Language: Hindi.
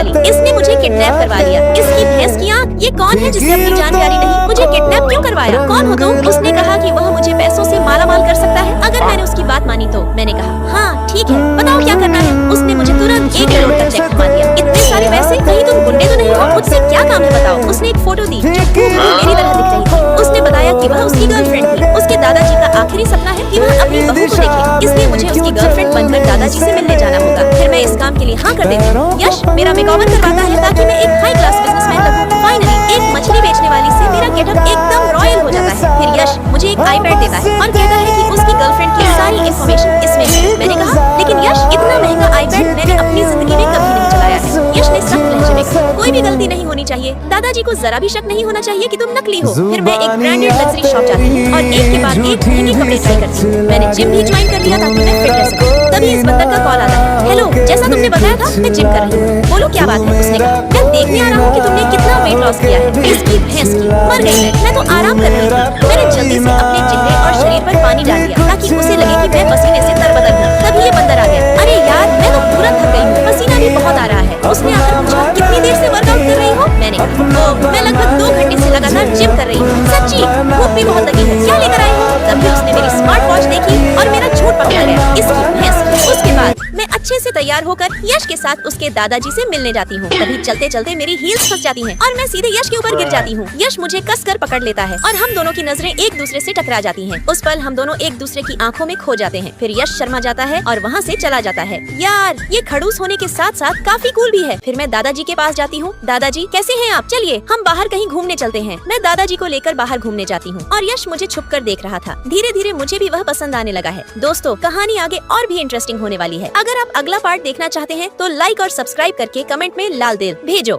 वाली, इसने मुझे किडनैप करवा लिया। इसकी भैंस की आँख, ये कौन है जिसे अपनी जानकारी नहीं, मुझे किडनैप क्यों करवाया? कौन हो तुम? उसने कहा कि वह मुझे पैसों से माला माल कर सकता है अगर मैंने उसकी बात मानी तो। मैंने कहा हाँ ठीक है, बताओ क्या करना है। उसने मुझे तुरंत 1 करोड़ का चेक घुमा दिया। इतने सारे पैसे, कहीं तुम गुंडे तो नहीं हो? मुझसे क्या काम है बताओ। उसने एक फोटो दी जो मेरी तरह दिख रही थी। उसने बताया कि वह उसकी गर्लफ्रेंड थी। उसके दादाजी का आखिरी सपना है कि वह अपनी बहू को देखे, इसलिए मुझे उसकी गर्लफ्रेंड बनकर दादाजी से मिलने जाना होगा। फिर मैं इस काम के लिए हाँ कर देती हूँ। यश मेरा मेकओवर करवाता है ताकि मैं एक हाई क्लास बिजनेसमैन लगूं। फाइनली एक मछली बेचने वाली से मेरा गेटअप एकदम रॉयल हो जाता है। फिर यश मुझे एक आईपैड देता है और कहता है कि उसकी गर्लफ्रेंड की सारी इंफॉर्मेशन इसमें है। मैंने कहा लेकिन यश इतना महंगा आईपैड मैंने अपनी जिंदगी में कभी नहीं चलाया है। यश ने सख्त लहजे में कहा कोई भी गलती नहीं होनी चाहिए, दादाजी को जरा भी शक नहीं होना चाहिए कि तुम नकली हो। फिर मैं एक ब्रांडेड लग्जरी शॉप जाती हूँ और एक के बाद एक महंगे कपड़े ट्राई करती हूँ। मैंने जिम भी ज्वाइन कर लिया ताकि मैं फिट रह सकूं। तभी इस बंदर का कॉल आता है। हेलो, जैसा तुमने बताया था मैं जिम कर रही हूँ, बोलो क्या बात है। उसने कहा मैं देखने आ रहा हूँ कि तुमने कितना वेट लॉस किया है। इसकी भैंस की, मर गई मैं तो आराम कर रही थी। मैंने जल्दी से अपने चेहरे और शरीर पर पानी डाल दिया ताकि उसे लगे कि मैं पसीने से तरबतर हूँ। तभी ये बंदर आ गया। अरे यार मैं तो पूरा थक गई हूँ, पसीना भी बहुत आ रहा है। उसने आकर पूछा कितनी देर से वर्कआउट कर रही हो। मैंने कहा मैं लगभग 2 घंटे से लगातार जिम कर रही हूँ। सच्ची? भूख भी बहुत लगी है, क्या लेकर आई हो? तभी उसने मेरी स्मार्ट वॉच देखी और मेरा झूठ पकड़ा गया। इसकी भैंस। उसके बाद मैं अच्छे से तैयार होकर यश के साथ उसके दादाजी से मिलने जाती हूँ। तभी चलते चलते मेरी हील्स फंस जाती हैं और मैं सीधे यश के ऊपर गिर जाती हूँ। यश मुझे कसकर पकड़ लेता है और हम दोनों की नजरें एक दूसरे से टकरा जाती हैं। उस पल हम दोनों एक दूसरे की आंखों में खो जाते हैं। फिर यश शर्मा जाता है और वहाँ से चला जाता है। यार ये खड़ूस होने के साथ साथ काफी कूल भी है। फिर मैं दादाजी के पास जाती हूँ। दादाजी कैसे हैं आप? चलिए हम बाहर कहीं घूमने चलते हैं। मैं दादाजी को लेकर बाहर घूमने जाती हूँ और यश मुझे छुपकर देख रहा था। धीरे धीरे मुझे भी वह पसंद आने लगा है। दोस्तों कहानी आगे और भी इंटरेस्टिंग होने वाली है। अगर आप अगला पार्ट देखना चाहते हैं तो लाइक और सब्सक्राइब करके कमेंट में लाल दिल भेजो।